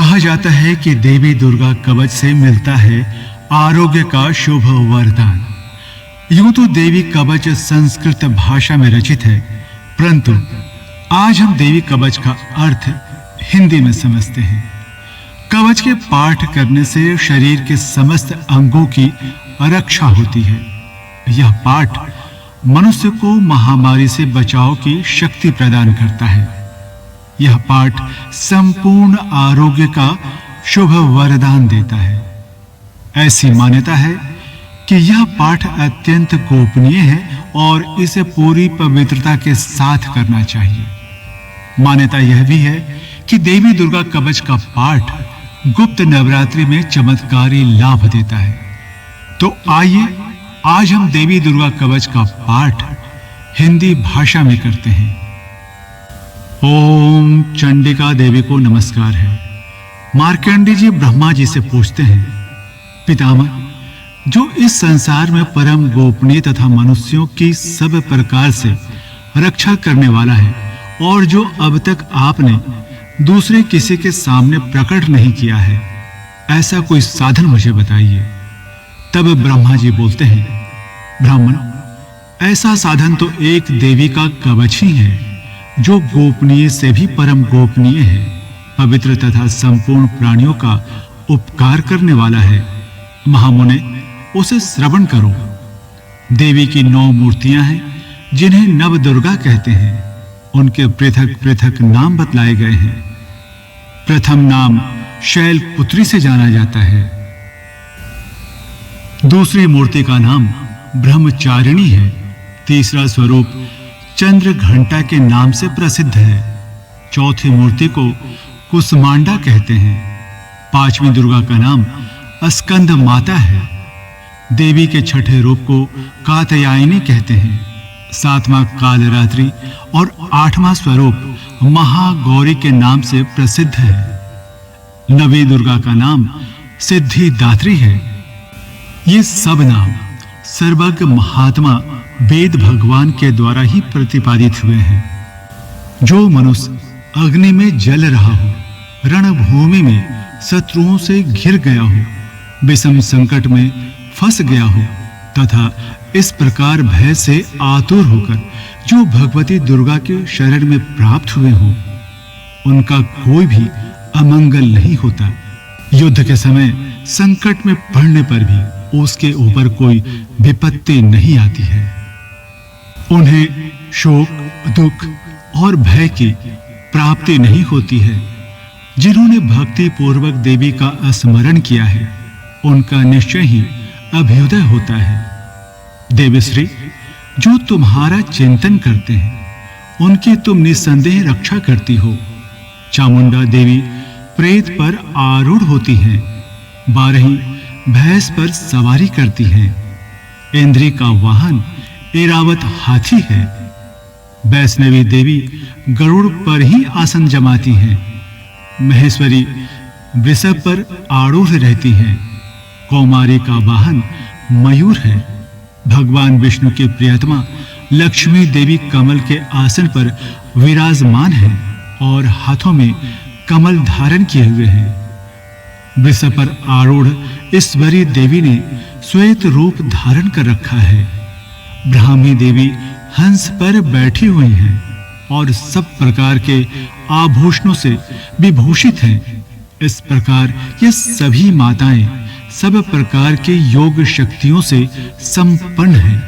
कहा जाता है कि देवी दुर्गा कवच से मिलता है आरोग्य का शुभ वरदान। यूं तो देवी कवच संस्कृत भाषा में रचित है, परंतु आज हम देवी कवच का अर्थ हिंदी में समझते हैं। कवच के पाठ करने से शरीर के समस्त अंगों की रक्षा होती है। यह पाठ मनुष्य को महामारी से बचाव की शक्ति प्रदान करता है। यह पाठ संपूर्ण आरोग्य का शुभ वरदान देता है। ऐसी मान्यता है कि यह पाठ अत्यंत गोपनीय है और इसे पूरी पवित्रता के साथ करना चाहिए। मान्यता यह भी है कि देवी दुर्गा कवच का पाठ गुप्त नवरात्रि में चमत्कारी लाभ देता है। तो आइए आज हम देवी दुर्गा कवच का पाठ हिंदी भाषा में करते हैं। ओम चंडिका देवी को नमस्कार है। मार्कंडेय जी ब्रह्मा जी से पूछते हैं, पितामह, जो इस संसार में परम गोपनीय तथा मनुष्यों की सब प्रकार से रक्षा करने वाला है और जो अब तक आपने दूसरे किसी के सामने प्रकट नहीं किया है, ऐसा कोई साधन मुझे बताइए। तब ब्रह्मा जी बोलते हैं, ब्राह्मण, ऐसा साधन तो एक देवी का कवच ही है, जो गोपनीय से भी परम गोपनीय है, पवित्र तथा संपूर्ण प्राणियों का उपकार करने वाला है। महामुने, उसे श्रवण करो। देवी की 9 मूर्तियां हैं, जिन्हें नव दुर्गा कहते हैं। उनके पृथक पृथक नाम बतलाए गए हैं। प्रथम नाम शैलपुत्री से जाना जाता है। दूसरी मूर्ति का नाम ब्रह्मचारिणी है। तीसरा स्वरूप चंद्र घंटा के नाम से प्रसिद्ध है। चौथी मूर्ति को कुसमांडा कहते हैं। पांचवी दुर्गा का नाम स्कंद माता है। देवी के छठे रूप को कात्यायनी कहते हैं। सातवां कालरात्रि और 8वां स्वरूप महागौरी के नाम से प्रसिद्ध है। नवी दुर्गा का नाम सिद्धिदात्री है। ये सब नाम सर्वज्ञ महात्मा वेद भगवान के द्वारा ही प्रतिपादित हुए हैं। जो मनुष्य अग्नि में जल रहा हो, रणभूमि में शत्रुओं से घिर गया हो, विषम संकट में फंस गया हो तथा इस प्रकार भय से आतुर होकर जो भगवती दुर्गा के शरण में प्राप्त हुए हो, उनका कोई भी अमंगल नहीं होता। युद्ध के समय संकट में पड़ने पर भी उसके ऊपर कोई विपत्ति नहीं आती है। उन्हें शोक, दुख और भय की प्राप्ति नहीं होती है। जिन्होंने भक्ति पूर्वक देवी का स्मरण किया है, उनका निश्चय ही अभ्युदय होता है। देवश्री, जो तुम्हारा चिंतन करते हैं, उनकी तुम निसंदेह रक्षा करती हो। चामुंडा देवी प्रेत पर आरूढ़ होती हैं। 12 भैंस पर सवारी करती हैं। इंद्री का वाहन ऐरावत हाथी है। वैष्णवी देवी गरुड़ पर ही आसन जमाती हैं। महेश्वरी वृषभ पर आरूढ़ रहती हैं। कौमारी का वाहन मयूर है। भगवान विष्णु की प्रियतमा लक्ष्मी देवी कमल के आसन पर विराजमान है और हाथों में कमल धारण किए हुए हैं। वृषभ पर आरूढ़ ईश्वरी देवी ने श्वेत रूप धारण कर रखा है। ब्राह्मी देवी हंस पर बैठी हुई हैं और सब प्रकार के आभूषणों से विभूषित हैं। इस प्रकार ये सभी माताएं सब प्रकार के योग शक्तियों से संपन्न हैं।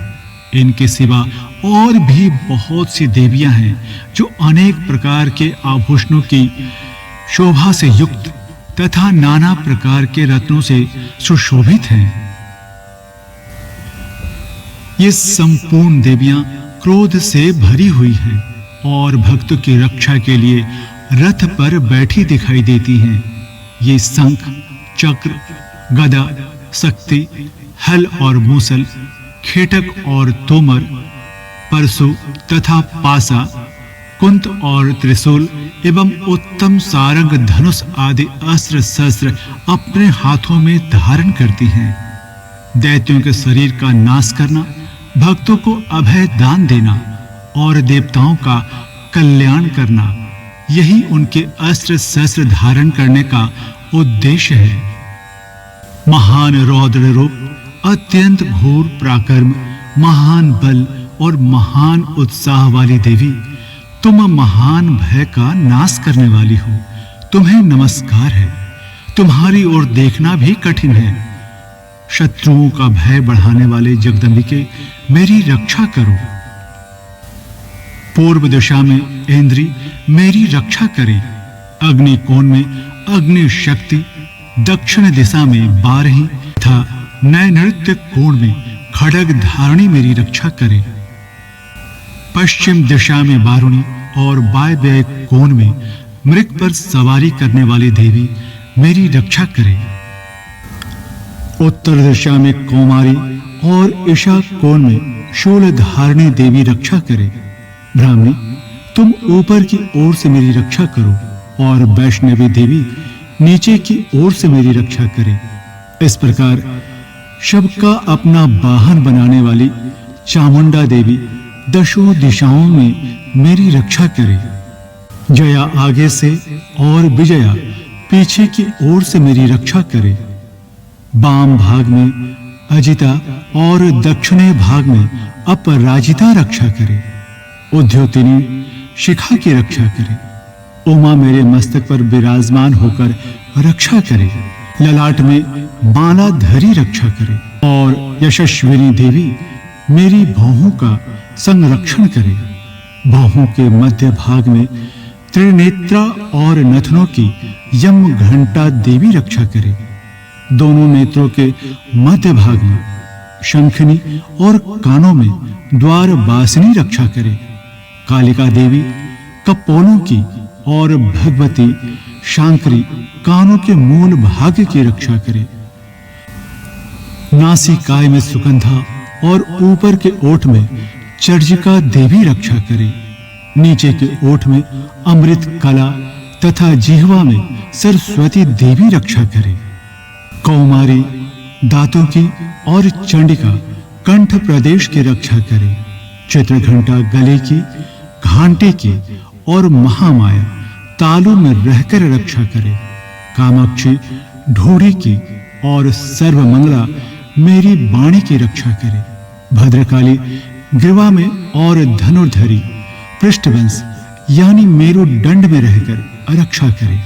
इनके सिवा और भी बहुत सी देवियां हैं जो अनेक प्रकार के आभूषणों की शोभा से युक्त तथा नाना प्रकार के रत्नों से सुशोभित हैं। ये संपूर्ण देवियां क्रोध से भरी हुई हैं और भक्तों की रक्षा के लिए रथ पर बैठी दिखाई देती हैं। ये शंख, चक्र, गदा, शक्ति, हल और मूसल, खेटक और तोमर, परशु तथा पासा, कुंत और त्रिशूल एवं उत्तम सारंग, धनुष आदि अस्त्र शस्त्र अपने हाथों में धारण करती हैं। दैत्यों के शरीर का नाश करना, भक्तों को अभय दान देना और देवताओं का कल्याण करना, यही उनके अस्त्र शस्त्र धारण करने का उद्देश्य है। महान रौद्र रूप, अत्यंत घोर पराक्रम, महान बल और महान उत्साह वाली देवी, तुम महान भय का नाश करने वाली हो। तुम्हें नमस्कार है। तुम्हारी ओर देखना भी कठिन है। शत्रुओं का भय बढ़ाने वाले जगदम्बिके, मेरी रक्षा करो। पूर्व दिशा में इंद्री मेरी रक्षा करे। अग्नि कोण में अग्नि शक्ति, दक्षिण दिशा में बारही तथा नैऋत्य कोण में खड्ग धारणी मेरी रक्षा करे। पश्चिम दिशा में बारुणी और वायव्य कोण में मृग पर सवारी करने वाली देवी मेरी रक्षा करे। उत्तर दिशा में कौमारी और ईशा कोण में शूल धारणी देवी रक्षा करे। ब्राह्मणी, तुम ऊपर की ओर से मेरी रक्षा करो और वैष्णवी देवी नीचे की ओर से मेरी रक्षा करे। इस प्रकार सबका अपना वाहन बनाने वाली चामुंडा देवी दशों दिशाओं में मेरी रक्षा करे। जया आगे से और विजया पीछे की ओर से मेरी रक्षा करे। वाम भाग में अजिता और दक्षिणे भाग में अपराजिता रक्षा करे। उद्योतिनी शिखा की रक्षा करे। उमा मेरे मस्तक पर विराजमान होकर रक्षा करे। ललाट में मालाधरी रक्षा करे और यशस्विनी देवी मेरी भौहों का संरक्षण करे। भौहों के मध्य भाग में त्रिनेत्रा और नथनों की यम घंटा देवी रक्षा करे। दोनों नेत्रों के मध्य भाग में शंखनी और कानों में द्वार वासिनी रक्षा करे। कालिका देवी कपोलों की और भगवती शांकरी कानों के मूल भाग की रक्षा करे। नासिकाय में सुगंधा और ऊपर के ओठ में चर्जिका देवी रक्षा करे। नीचे के ओठ में अमृत कला तथा जिह्वा में सरस्वती देवी रक्षा करे। कौमारी दांतों की और चंडिका कंठ प्रदेश की रक्षा करे। चित्रघंटा गले की, घांटे की और महामाया तालू में रहकर रक्षा करे। कामाक्षी ढोड़ी की और सर्वमंगला मेरी वाणी की रक्षा करे। भद्रकाली ग्रीवा में और धनुर्धरी पृष्ठवंश यानी मेरुदंड में रहकर रक्षा करे।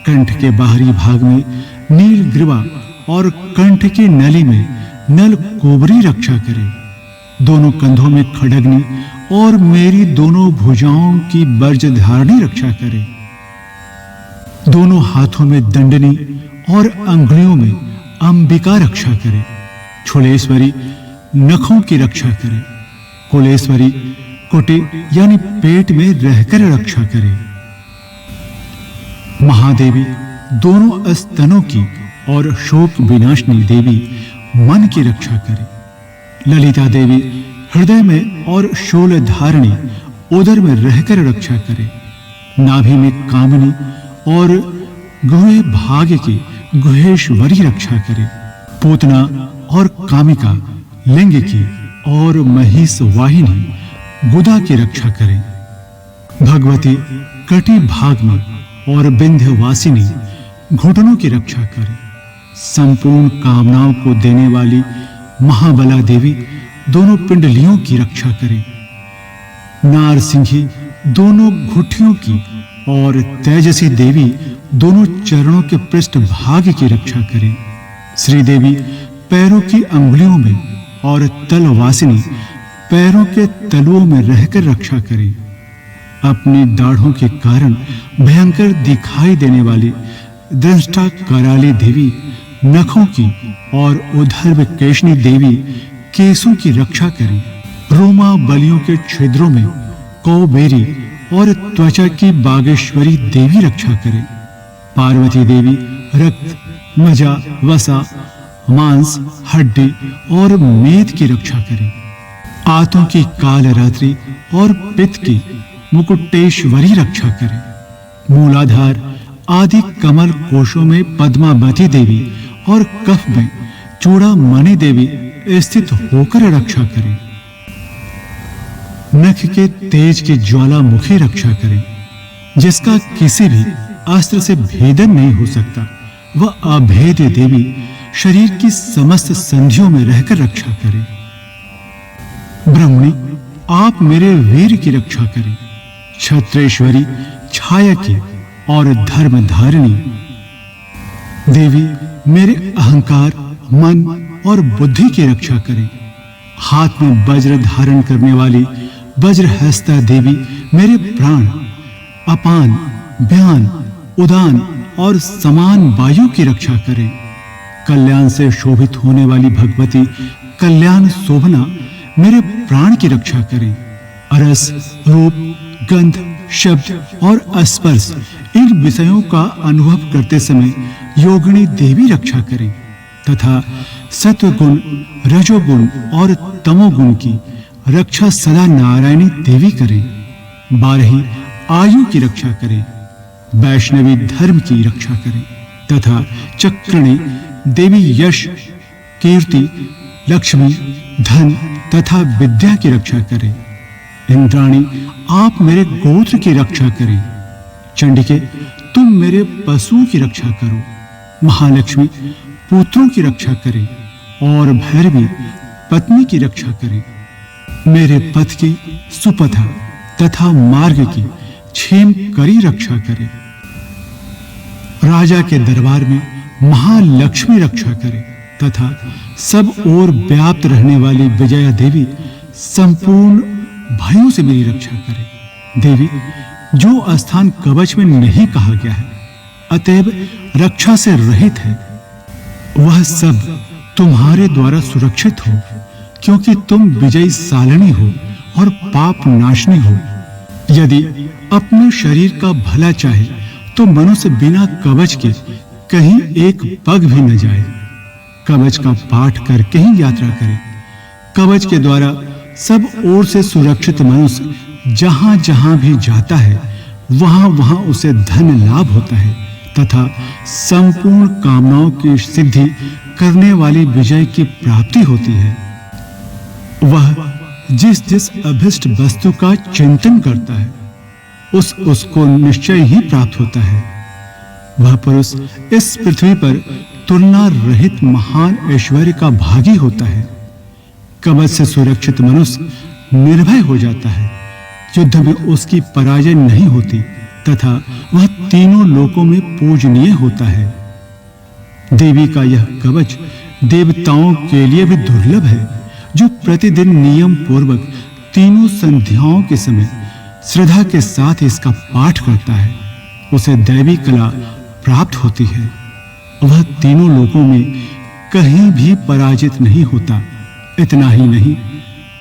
कंठ के बाहरी भाग में नील ग्रीवा और कंठ की नली में नल कोबरी रक्षा करे। दोनों कंधों में खड्गनी और मेरी दोनों भुजाओं की बर्ज धारणी रक्षा करे। दोनों हाथों में दंडनी और अंगुलियों में अंबिका रक्षा करे। छुलेश्वरी नखों की रक्षा करे। कुलेश्वरी कोटे यानी पेट में रहकर रक्षा करे। महादेवी दोनों स्तनों की और शोक विनाशनी देवी मन की रक्षा करे। ललिता देवी हृदय में और शूल धारणी उदर में रहकर रक्षा करे। नाभि में कामिनी और गुहे भाग की गुहेश्वरी रक्षा करे। पूतना और कामिका लिंग की और महिष वाहिनी गुदा की रक्षा करे। भगवती कटी भाग में और विंध्यवासिनी घुटनों की रक्षा करे। संपूर्ण कामनाओं को देने वाली महाबला देवी दोनों पिंडलियों की रक्षा करे। नारसिंही दोनों घुटियों की और तेजसी देवी दोनों चरणों के पृष्ठ भाग की रक्षा करे। श्रीदेवी पैरों की अंगुलियों में और तलवासिनी पैरों के तलुओं में रहकर रक्षा करे। अपनी दाढ़ों के कारण भयंकर दिखाई देने वाली दृष्टा कराली देवी नखों की और उधर्व केशनी देवी केसों की रक्षा करे। रोमा बलियों के छिद्रों में कौबेरी और त्वचा की बागेश्वरी देवी रक्षा करे। पार्वती देवी रक्त, मजा, वसा, मांस, हड्डी और मेद की रक्षा करे। आंतों की काल रात्रि और पित्त की मुकुटेश्वरी रक्षा करे। मूलाधार आदि कमल कोशों में पद्मावती देवी और कफ में चूड़ामणि देवी स्थित होकर रक्षा करे। नख के तेज की ज्वालामुखी रक्षा करे। जिसका किसी भी अस्त्र से भेदन नहीं हो सकता, वह अभेद्य देवी शरीर की समस्त संधियों में रहकर रक्षा करे। ब्रह्मणी, आप मेरे वीर की रक्षा करें। छत्रेश्वरी, छाया की और धर्म धारिणी देवी मेरे अहंकार, मन और बुद्धि की रक्षा करें। हाथ में वज्र धारण करने वाली वज्रहस्ता देवी मेरे प्राण, अपान, व्यान, उदान और समान वायु की रक्षा करें। कल्याण से शोभित होने वाली भगवती कल्याण शोभना मेरे प्राण की रक्षा करें। अरस, रूप, गंध, शब्द और स्पर्श, इन विषयों का अनुभव करते समय योगिनी देवी रक्षा करें तथा सत्वगुण, रजोगुण और तमोगुण की रक्षा सदा नारायणी देवी करें। 12 आयु की रक्षा करें, वैष्णवी धर्म की रक्षा करें तथा चक्रणी देवी यश, कीर्ति, लक्ष्मी, धन तथा विद्या की रक्षा करें। इंद्राणी, आप मेरे गोत्र की रक्षा करें। चंडिके, तुम मेरे पशुओं की रक्षा करो। महालक्ष्मी, पुत्रों की रक्षा करें और भैरवी, पत्नी की रक्षा करें। मेरे पथ की, सुपथा तथा मार्ग की क्षेम करी रक्षा करें। राजा के दरबार में महालक्ष्मी रक्षा करे तथा सब ओर व्याप्त रहने वाली विजया देवी संपूर्ण भयों से मेरी रक्षा करे। देवी, जो स्थान कवच में नहीं कहा गया है, अतएव रक्षा से रहित है, वह सब तुम्हारे द्वारा सुरक्षित हो, क्योंकि तुम विजयी सालिनी हो और पाप नाशनी हो। यदि अपने शरीर का भला चाहे तो मनुष्य बिना कवच के कहीं एक पग भी न जाए। कवच का पाठ करके ही यात्रा करे। कवच के द्वारा सब ओर से सुरक्षित मनुष्य जहां जहां भी जाता है, वहां वहां उसे धन लाभ होता है तथा संपूर्ण कामनाओं की सिद्धि करने वाली विजय की प्राप्ति होती है। वह जिस जिस अभिष्ट वस्तु का चिंतन करता है, उसको निश्चय ही प्राप्त होता है। वह पुरुष इस पृथ्वी पर तुलना रहित महान ऐश्वर्य का भागी होता है। कवच से सुरक्षित मनुष्य निर्भय हो जाता है। युद्ध में उसकी पराजय नहीं होती तथा वह तीनों लोकों में पूजनीय होता है। देवी का यह कवच देवताओं के लिए भी दुर्लभ है। जो प्रतिदिन नियम पूर्वक तीनों संध्याओं के समय श्रद्धा के साथ इसका पाठ करता है, उसे दैवी कला प्राप्त होती है। वह तीनों लोकों में कहीं भी पराजित नहीं होता। इतना ही नहीं,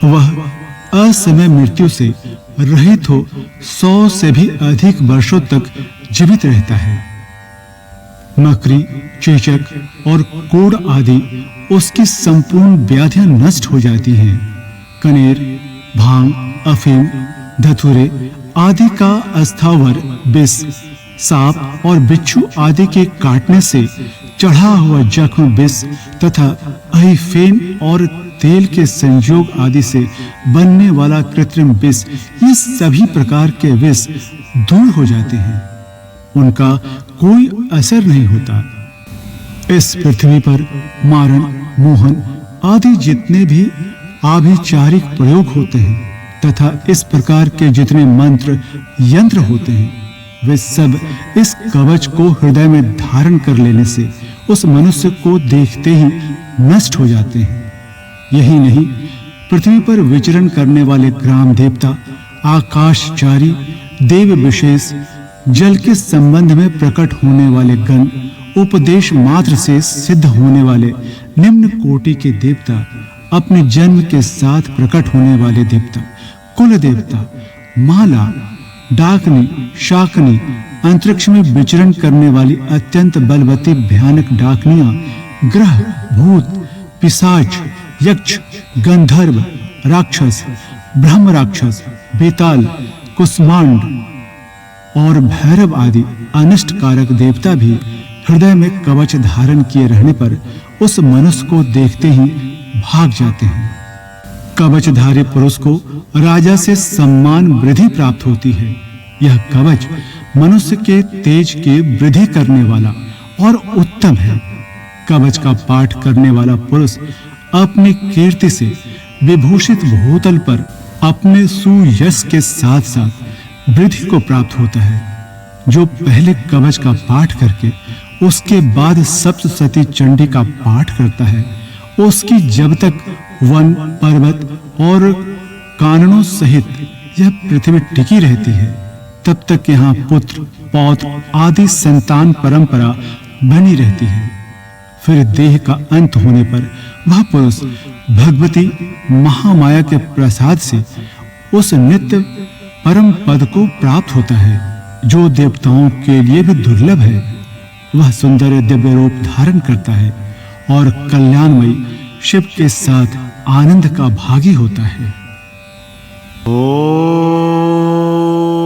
वह असमय मृत्यु से रहित हो 100 से भी अधिक वर्षों तक जीवित रहता है। मकरी, चेचक और कोड़ आदि उसकी संपूर्ण व्याधियां नष्ट हो जाती हैं। कनेर, भांग, अफीम, धतूरे आदि का अस्थावर विष, सांप और बिच्छू आदि के काटने से चढ़ा हुआ जख्म विष तथा अहिफेन और तेल के संयोग आदि से बनने वाला कृत्रिम विष, ये सभी प्रकार के विष दूर हो जाते हैं। उनका कोई असर नहीं होता। इस पृथ्वी पर मारण, मोहन आदि जितने भी आभिचारिक प्रयोग होते हैं तथा इस प्रकार के जितने मंत्र, यंत्र होते हैं, वे सब इस कवच को हृदय में धारण कर लेने से उस मनुष्य को देखते ही नष्ट हो जाते हैं। यही नहीं, पृथ्वी पर विचरण करने वाले ग्राम देवता, आकाशचारी, देव विशेष, जल के संबंध में प्रकट होने वाले गण, उपदेश मात्र से सिद्ध होने वाले निम्न कोटि के देवता, अपने जन्म के साथ प्रकट होने वाले देवता, कुल देवता, माला, डाकनी, शाकनी, अंतरिक्ष में विचरण करने वाली अत्यंत बलवती भयानक डाकनियां, ग्रह, भूत, पिशाच, यक्ष, गंधर्व, राक्षस, ब्रह्म राक्षस, बेताल, कुष्मांड और भैरव आदि अनिष्ट कारक देवता भी हृदय में कवच धारण किए रहने पर उस मनुष्य को देखते ही भाग जाते हैं। कवचधारी पुरुष को राजा से सम्मान वृद्धि प्राप्त होती है। यह कवच मनुष्य के तेज की वृद्धि करने वाला और उत्तम है। कवच का पाठ करने वाला पुरुष अपनी कीर्ति से विभूषित भूतल पर अपने सुयश के साथ-साथ वृद्धि को प्राप्त होता है। जो पहले कवच का पाठ करके उसके बाद सप्तशती चंडी का पाठ करता है, उसकी जब तक वन, पर्वत और काननों सहित यह पृथ्वी टिकी रहती है, तब तक यहाँ पुत्र, पौत्र आदि संतान परंपरा बनी रहती है। फिर देह का अंत होने पर वह पुरुष भगवती महामाया के प्रसाद से उस नित्य परम पद को प्राप्त होता है, जो देवताओं के लिए भी दुर्लभ है। वह सुंदर दिव्य रूप धारण करता है और कल्याणमयी शिव के साथ आनंद का भागी होता है। ओम